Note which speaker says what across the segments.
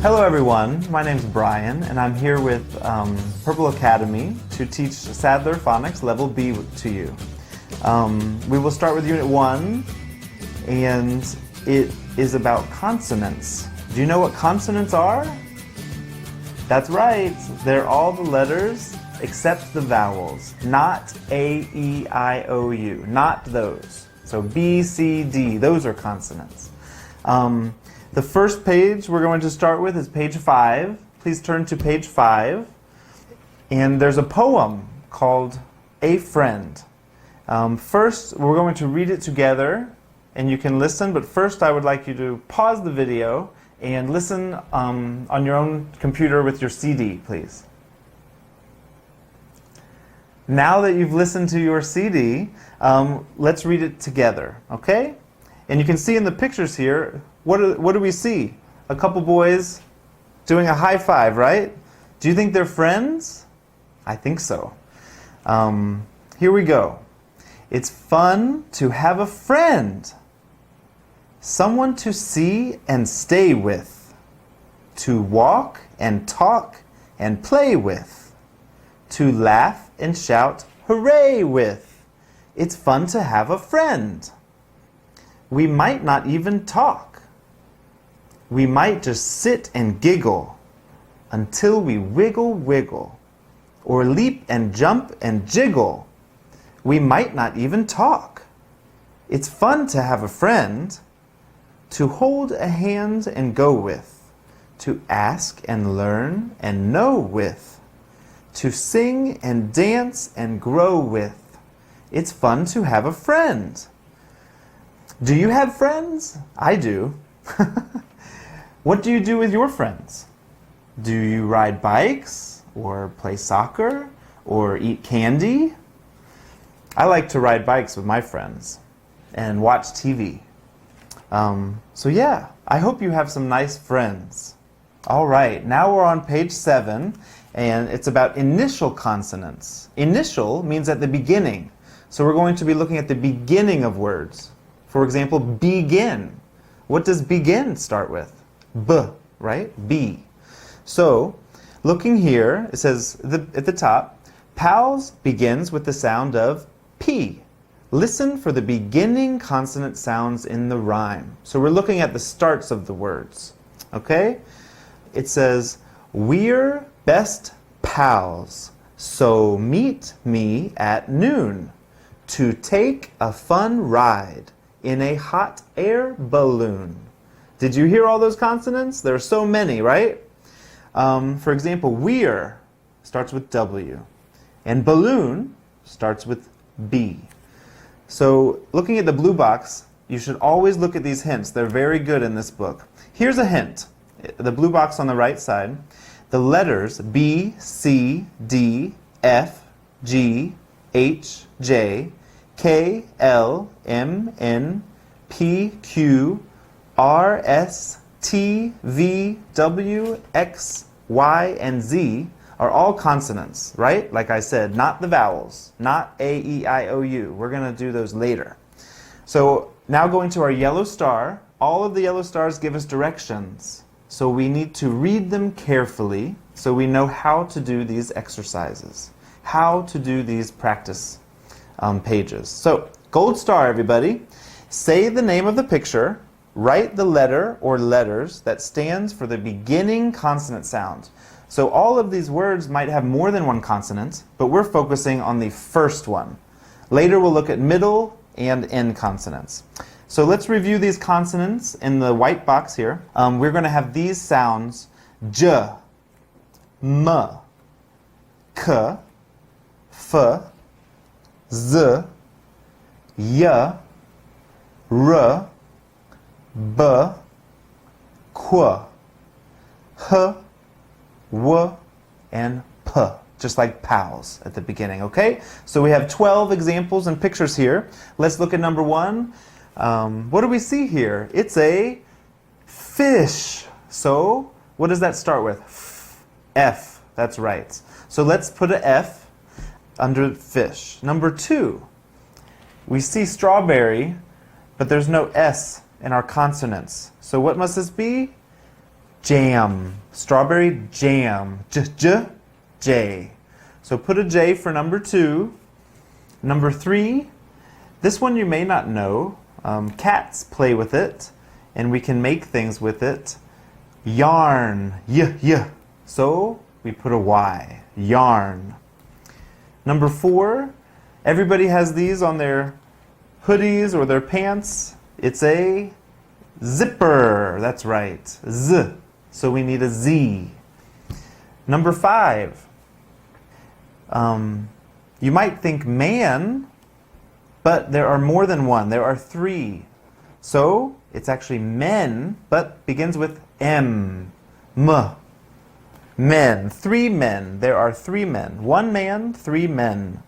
Speaker 1: Hello everyone, my name's Brian and I'm here with Purple Academy to teach 새들러파닉스 Level B to you. We will start with Unit 1 and it is about consonants. Do you know what consonants are? That's right, they're all the letters except the vowels, not A, E, I, O, U, not those. So B, C, D, those are consonants. The first page we're going to start with is page 5. Please turn to page 5. And there's a poem called A Friend. First, we're going to read it together, and you can listen, but first I would like you to pause the video and listen on your own computer with your CD, please. Now that you've listened to your CD, let's read it together, okay? And you can see in the pictures here, what do we see? A couple boys doing a high five, right? Do you think they're friends? I think so. Here we go. It's fun to have a friend. Someone to see and stay with. To walk and talk and play with. To laugh and shout hooray with. It's fun to have a friend. We might not even talk. We might just sit and giggle until we wiggle, wiggle, or leap and jump and jiggle. We might not even talk. It's fun to have a friend, to hold a hand and go with, to ask and learn and know with, to sing and dance and grow with. It's fun to have a friend. Do you have friends? I do. What do you do with your friends? Do you ride bikes, or play soccer, or eat candy? I like to ride bikes with my friends and watch TV. So yeah, I hope you have some nice friends. All right, now we're on page 7, and it's about initial consonants. Initial means at the beginning. So we're going to be looking at the beginning of words. For example, begin. What does begin start with? B, right? B. So, looking here, it says at the top, pals begins with the sound of P. Listen for the beginning consonant sounds in the rhyme. So we're looking at the starts of the words. Okay? It says, we're best pals, so meet me at noon to take a fun ride in a hot air balloon. Did you hear all those consonants? There are so many, right? For example, we're starts with W, and balloon starts with B. So looking at the blue box, you should always look at these hints. They're very good in this book. Here's a hint. The blue box on the right side, the letters B, C, D, F, G, H, J, K, L, M, N, P, Q, R, S, T, V, W, X, Y, and Z are all consonants, right? Like I said, not the vowels, not A, E, I, O, U. We're going to do those later. So now going to our yellow star, all of the yellow stars give us directions. So we need to read them carefully so we know how to do these exercises, how to do these practice pages. So gold star, everybody. Say the name of the picture. Write the letter or letters that stands for the beginning consonant sound. So all of these words might have more than one consonant, but we're focusing on the first one. Later we'll look at middle and end consonants. So let's review these consonants in the white box here. We're going to have these sounds: J, M, K, F, Z, Y, R, B, Q, H, W, and P. Just like pals at the beginning, okay? So we have 12 examples and pictures here. Let's look at number 1. What do we see here? It's a fish. So what does that start with? F. That's right. So let's put an F under fish. Number 2. We see strawberry, but there's no S in our consonants. So what must this be? Jam. Strawberry jam. J. So put a J for number 2. Number 3, this one you may not know. Cats play with it, and we can make things with it. Yarn. Y. So we put a Y. Yarn. Number 4, everybody has these on their hoodies or their pants. It's a zipper. That's right. Z. So we need a Z. Number 5. You might think man, but there are more than one. There are 3. So it's actually men, but begins with M. Men. 3 men. There are 3 men. 1 man, 3 men.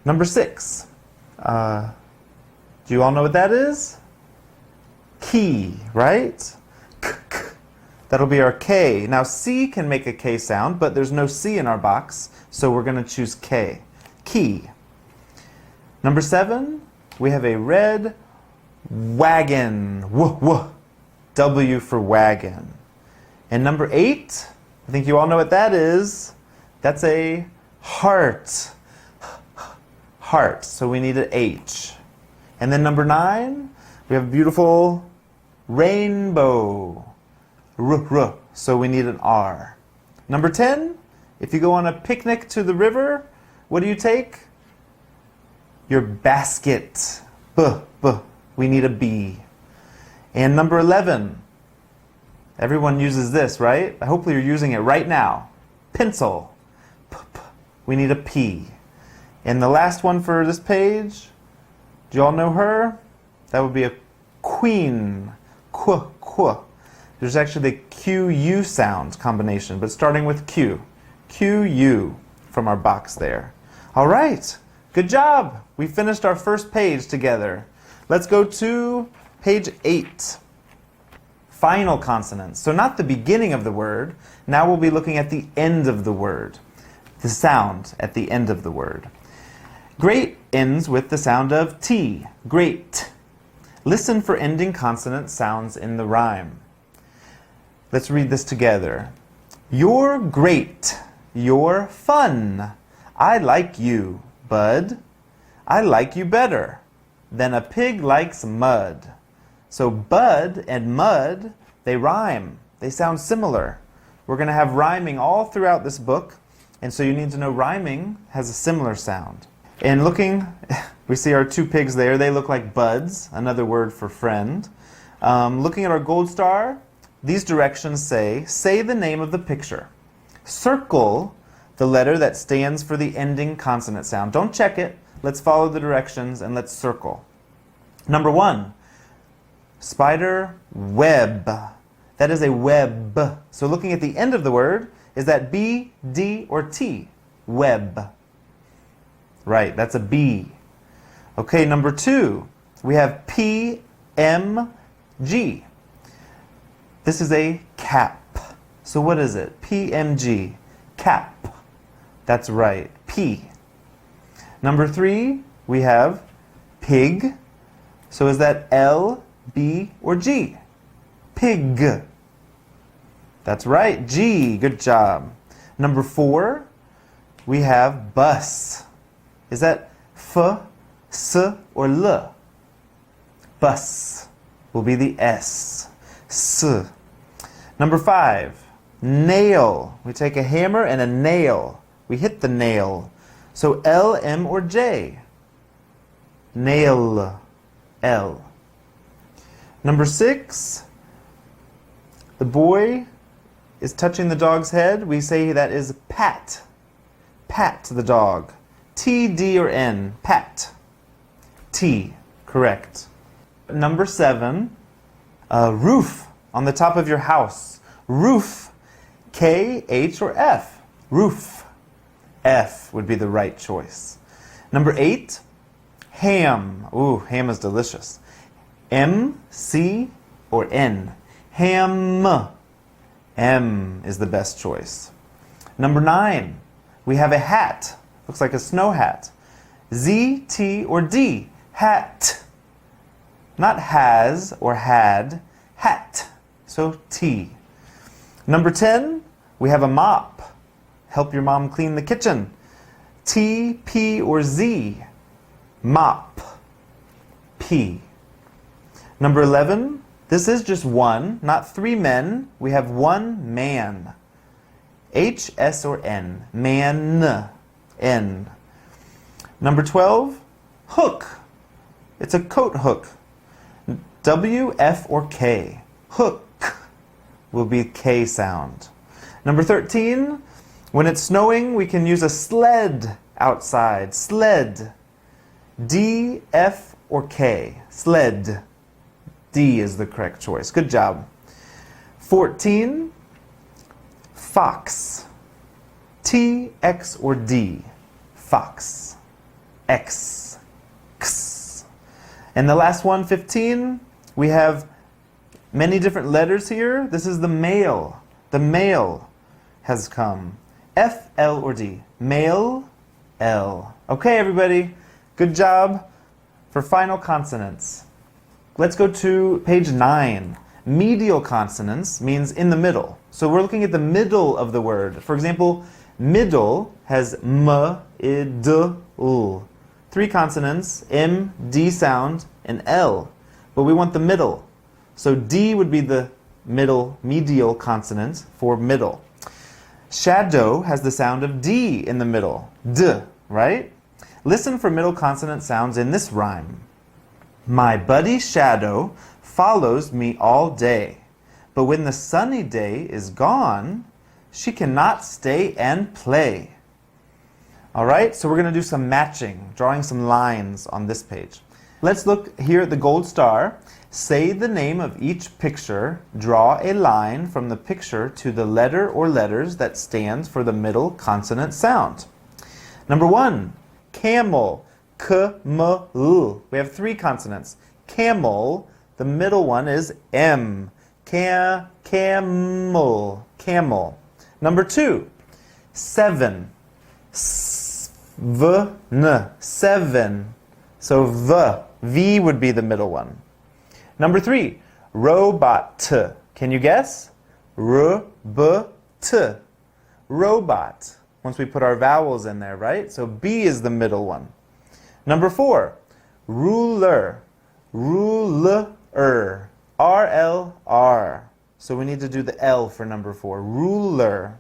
Speaker 1: Number 6. Do you all know what that is? Key, right? That'll be our K. Now C can make a K sound, but there's no C in our box, so we're going to choose K. Key. Number 7, we have a red wagon. W for wagon. And number 8, I think you all know what that is. That's a heart. Heart. So we need an H. And then number 9, we have a beautiful rainbow. R. So we need an R. Number 10, if you go on a picnic to the river, what do you take? Your basket. B. We need a B. And number 11, everyone uses this, right? Hopefully you're using it right now. Pencil. We need a P. And the last one for this page, do you all know her? That would be a queen. Qu. There's actually the Q-U sound combination, but starting with Q. Q-U from our box there. All right, good job. We finished our first page together. Let's go to page 8. Final consonants. So not the beginning of the word. Now we'll be looking at the end of the word. The sound at the end of the word. Great ends with the sound of T. Great. Listen for ending consonant sounds in the rhyme. Let's read this together. You're great. You're fun. I like you, bud. I like you better than a pig likes mud. So bud and mud, they rhyme. They sound similar. We're going to have rhyming all throughout this book, and so you need to know rhyming has a similar sound. And looking, we see our 2 pigs there. They look like buds, another word for friend. Looking at our gold star, these directions say the name of the picture. Circle the letter that stands for the ending consonant sound. Don't check it. Let's follow the directions and let's circle. Number 1, spider web. That is a web. So looking at the end of the word, is that B, D, or T? Web. Right, that's a B. Okay, number 2, we have P, M, G. This is a cap. So what is it? PMG. Cap. That's right. P. Number 3, we have pig. So is that L, B, or G? Pig. That's right. G. Good job. Number 4, we have bus. Is that F, S, or L? Bus will be the S. S. Number 5, nail. We take a hammer and a nail. We hit the nail. So L, M, or J? Nail. L. Number 6, the boy is touching the dog's head. We say that is pat. Pat the dog. T, D, or N? Pat. T. Correct. Number 7, roof. On the top of your house. Roof. K, H, or F? Roof. F would be the right choice. Number 8, ham. Ooh, ham is delicious. M, C, or N? Ham. M is the best choice. Number 9, we have a hat. Looks like a snow hat. Z, T, or D? Hat. Not has or had. Hat. So T. Number 10, we have a mop. Help your mom clean the kitchen. T, P, or Z. Mop. P. Number 11, this is just one, not three men. We have one man. H, S, or N. Man. N. Number 12, hook. It's a coat hook. W, F, or K. Hook will be K sound. Number 13, when it's snowing, we can use a sled outside. Sled. D, F, or K. Sled. D is the correct choice. Good job. 14, fox. T, X, or D. Fox. X. X. And the last one, 15, we have many different letters here. This is the male. The male has come. F, L, or D. Male, L. Okay, everybody. Good job. For final consonants, let's go to page 9. Medial consonants means in the middle. So we're looking at the middle of the word. For example, middle has M, I, D, L. 3 consonants, M, D sound, and L. But we want the middle. So D would be the middle, medial consonant for middle. Shadow has the sound of D in the middle. D, right? Listen for middle consonant sounds in this rhyme. My buddy Shadow follows me all day, but when the sunny day is gone, she cannot stay and play. All right, so we're going to do some matching, drawing some lines on this page. Let's look here at the gold star. Say the name of each picture. Draw a line from the picture to the letter or letters that stands for the middle consonant sound. Number 1, camel. K, M, L. We have 3 consonants. Camel, the middle one is M. Camel. Camel. Number 2, 7. V, N. 7. So V would be the middle one. Number 3, robot. Can you guess? R-B-T. Robot. Once we put our vowels in there, right? So B is the middle one. Number 4, ruler. Ruler. R-L-R. So we need to do the L for number 4. Ruler.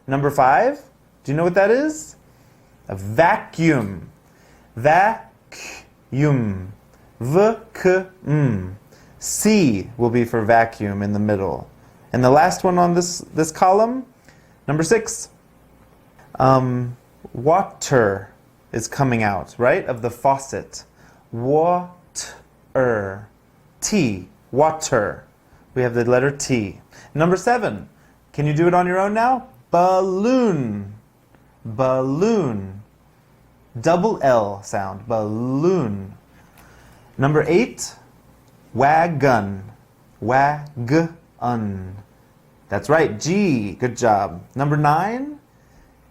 Speaker 1: Number 5, do you know what that is? A vacuum. Vacuum. V-K-M. C will be for vacuum in the middle. And the last one on this column, number 6, water is coming out, right, of the faucet. Water. T. Water. We have the letter T. Number 7, can you do it on your own now? Balloon. Balloon. Double L sound. Balloon. Number 8, wagon. Wagon. That's right, G. Good job. Number 9,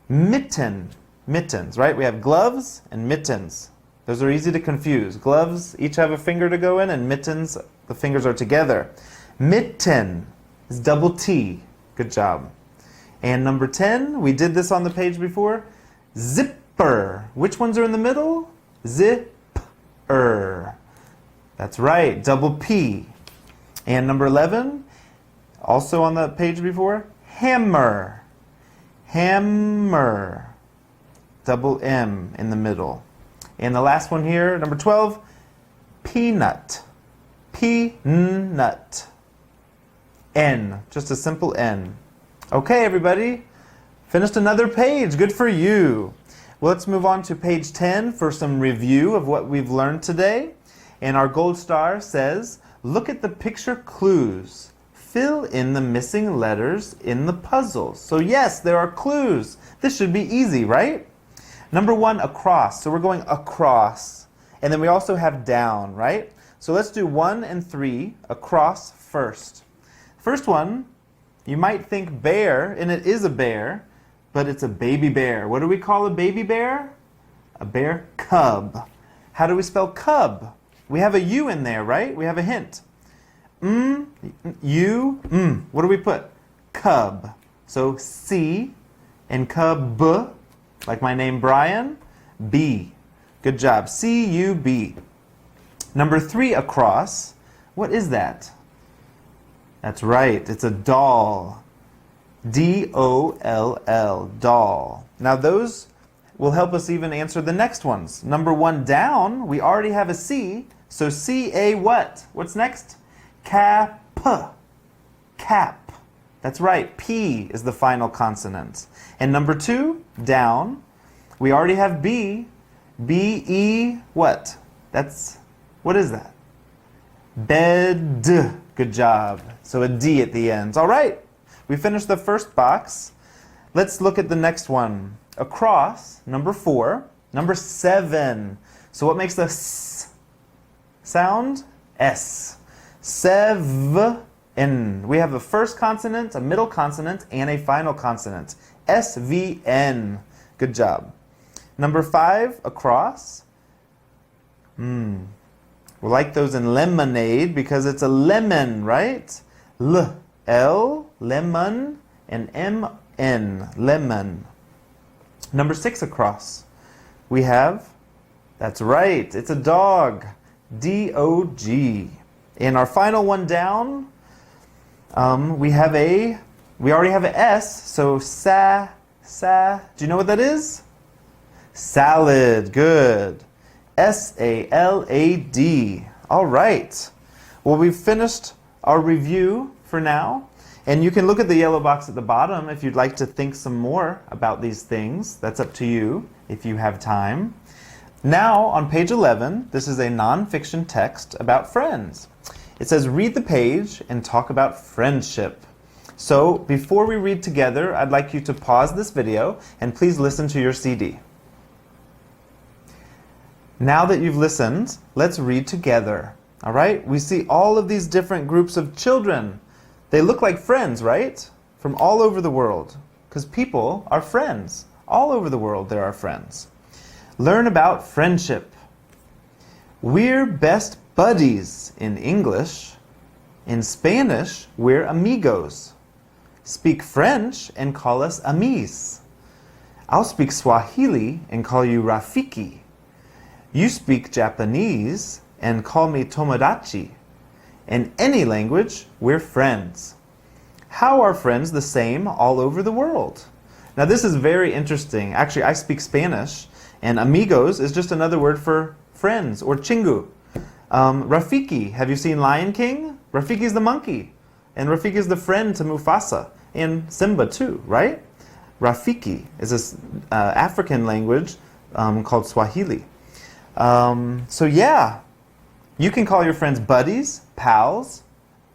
Speaker 1: mitten. Mittens, right? We have gloves and mittens. Those are easy to confuse. Gloves each have a finger to go in, and mittens, the fingers are together. Mitten is double T. Good job. And number 10, we did this on the page before. Zipper. Which ones are in the middle? Zipper. That's right, double P. And number 11, also on the page before, hammer. Hammer. Double M in the middle. And the last one here, number 12, peanut. Peanut. N, just a simple N. Okay, everybody, finished another page. Good for you. Well, let's move on to page 10 for some review of what we've learned today. And our gold star says, look at the picture clues. Fill in the missing letters in the puzzle. So yes, there are clues. This should be easy, right? Number 1, across. So we're going across. And then we also have down, right? So let's do 1 and 3, across first. First one, you might think bear, and it is a bear, but it's a baby bear. What do we call a baby bear? A bear cub. How do we spell cub? We have a U in there, right? We have a hint. U, What do we put? cub. So C and cub, like my name Brian, B. Good job. C-U-B. Number 3 across. What is that? That's right. It's a doll. D-O-L-L. Doll. Now those will help us even answer the next ones. Number 1 down, we already have a C. So C-A what? What's next? Cap. Cap. That's right. P is the final consonant. And number 2 down, we already have B. B-E what? What is that? Bed. Good job. So a D at the end. All right. We finished the first box. Let's look at the next one. Across, number 4. Number 7. So what makes the S sound? S. Sev-in. We have a first consonant, a middle consonant, and a final consonant. S-V-N. Good job. Number 5, across. We like those in lemonade because it's a lemon, right? L, lemon, and M-N, lemon. Number 6 across. We have, that's right, it's a dog. D-O-G. And our final one down, we already have an S, so do you know what that is? Salad, good. S-A-L-A-D. All right. Well, we've finished our review for now. And you can look at the yellow box at the bottom if you'd like to think some more about these things. That's up to you if you have time. Now, on page 11, this is a nonfiction text about friends. It says, read the page and talk about friendship. So, before we read together, I'd like you to pause this video and please listen to your CD. Now that you've listened, let's read together. All right? We see all of these different groups of children. They look like friends, right? From all over the world. Because people are friends. All over the world there are friends. Learn about friendship. We're best buddies in English. In Spanish, we're amigos. Speak French and call us amis. I'll speak Swahili and call you Rafiki. You speak Japanese and call me Tomodachi. In any language, we're friends. How are friends the same all over the world? Now this is very interesting. Actually, I speak Spanish, and amigos is just another word for friends, or chingu. Rafiki, have you seen Lion King? Rafiki is the monkey, and Rafiki is the friend to Mufasa, and Simba too, right? Rafiki is an African language called Swahili. So yeah, you can call your friends buddies, pals,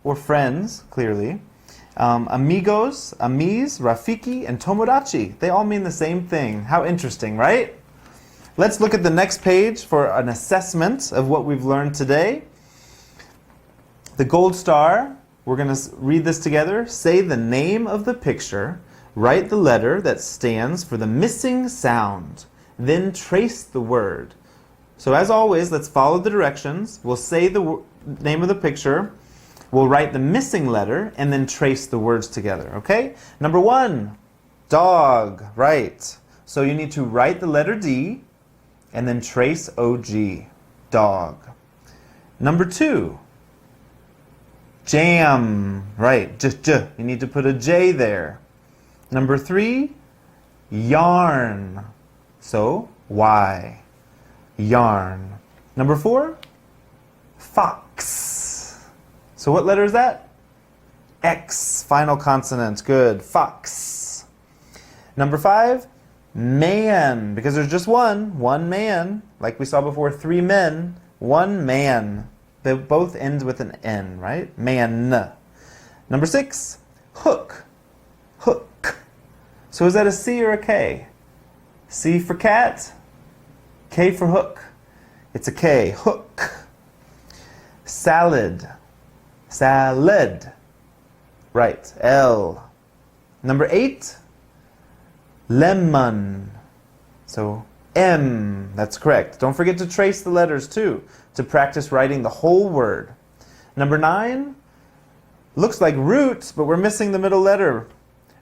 Speaker 1: or friends, clearly. Amigos, amis, Rafiki, and Tomodachi. They all mean the same thing. How interesting, right? Let's look at the next page for an assessment of what we've learned today. The gold star, we're going to read this together. Say the name of the picture. Write the letter that stands for the missing sound. Then trace the word. So as always, let's follow the directions. We'll say the name of the picture. We'll write the missing letter and then trace the words together, okay? Number 1, dog, right. So you need to write the letter D and then trace O-G, dog. Number 2, jam, right, j. You need to put a J there. Number 3, yarn. So, Y, yarn. Number 4, fox. So what letter is that? X, final consonant, good, fox. Number 5, man, because there's just one man. Like we saw before, 3 men, 1 man. They both end with an N, right? Man. Number 6, hook, hook. So is that a C or a K? C for cat, K for hook. It's a K, hook. Salad, salad. Right, L. Number 8, lemon. So M, that's correct. Don't forget to trace the letters too, to practice writing the whole word. Number 9, Looks like root, but we're missing the middle letter.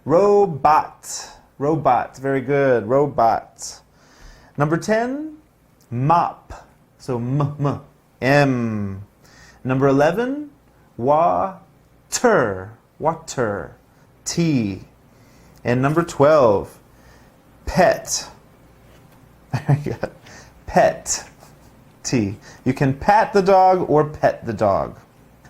Speaker 1: Robot. Robot. Very good. Robot. Number 10, mop. So M. Number 11, water. Water. T. And number 12, pet. There you go. Pet. T. You can pat the dog or pet the dog.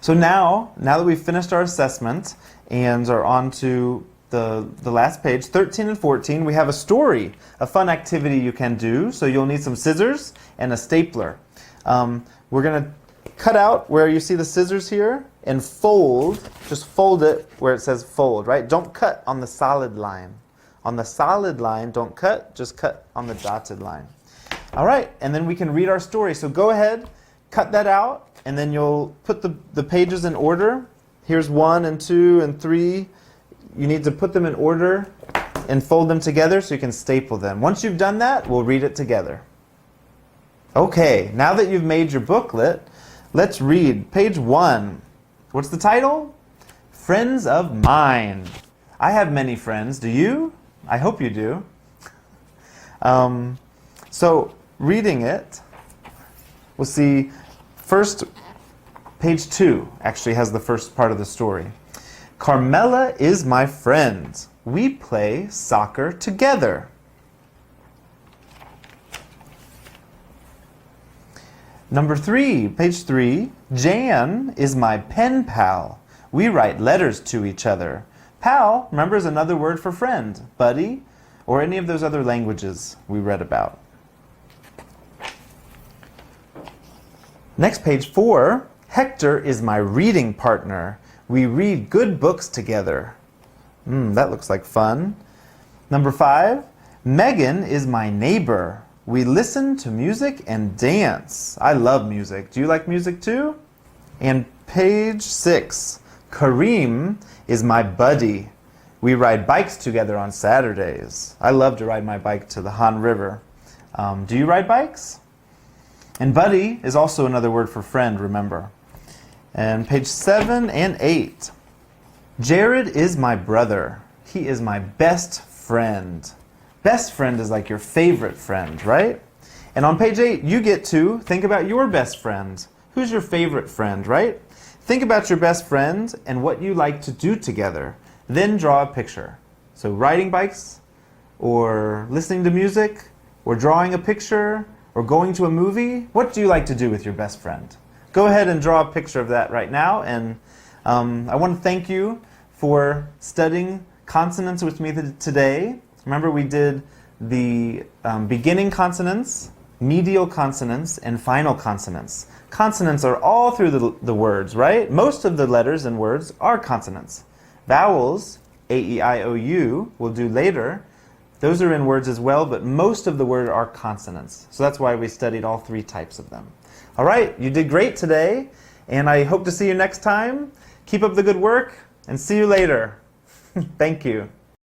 Speaker 1: So now that we've finished our assessment and are on to the last page, 13 and 14, we have a story, a fun activity you can do. So you'll need some scissors and a stapler. We're going to cut out where you see the scissors here and fold, just fold it where it says fold, right? Don't cut on the solid line. On the solid line, don't cut, just cut on the dotted line. All right, and then we can read our story. So go ahead, cut that out, and then you'll put the pages in order. Here's 1 and 2 and 3. You need to put them in order and fold them together so you can staple them. Once you've done that, we'll read it together. Okay, now that you've made your booklet, let's read page 1. What's the title? Friends of Mine. I have many friends. Do you? I hope you do. So, reading it, we'll see first, page 2 actually has the first part of the story. Carmela is my friend. We play soccer together. Number 3, page 3, Jan is my pen pal. We write letters to each other. Pal, remember, is another word for friend, buddy, or any of those other languages we read about. Next, page 4, Hector is my reading partner. We read good books together. That looks like fun. Number 5, Megan is my neighbor. We listen to music and dance. I love music. Do you like music too? And page 6, Kareem is my buddy. We ride bikes together on Saturdays. I love to ride my bike to the Han River. Do you ride bikes? And buddy is also another word for friend, remember. And page 7 and 8. Jared is my brother. He is my best friend. Best friend is like your favorite friend, right? And on page 8, you get to think about your best friend. Who's your favorite friend, right? Think about your best friend and what you like to do together. Then draw a picture. So riding bikes, or listening to music, or drawing a picture, or going to a movie. What do you like to do with your best friend? Go ahead and draw a picture of that right now. And I want to thank you for studying consonants with me today. Remember, we did the beginning consonants, medial consonants, and final consonants. Consonants are all through the words, right? Most of the letters in words are consonants. Vowels, A, E, I, O, U, we'll do later. Those are in words as well, but most of the words are consonants. So that's why we studied all 3 types of them. All right, you did great today, and I hope to see you next time. Keep up the good work, and see you later. Thank you.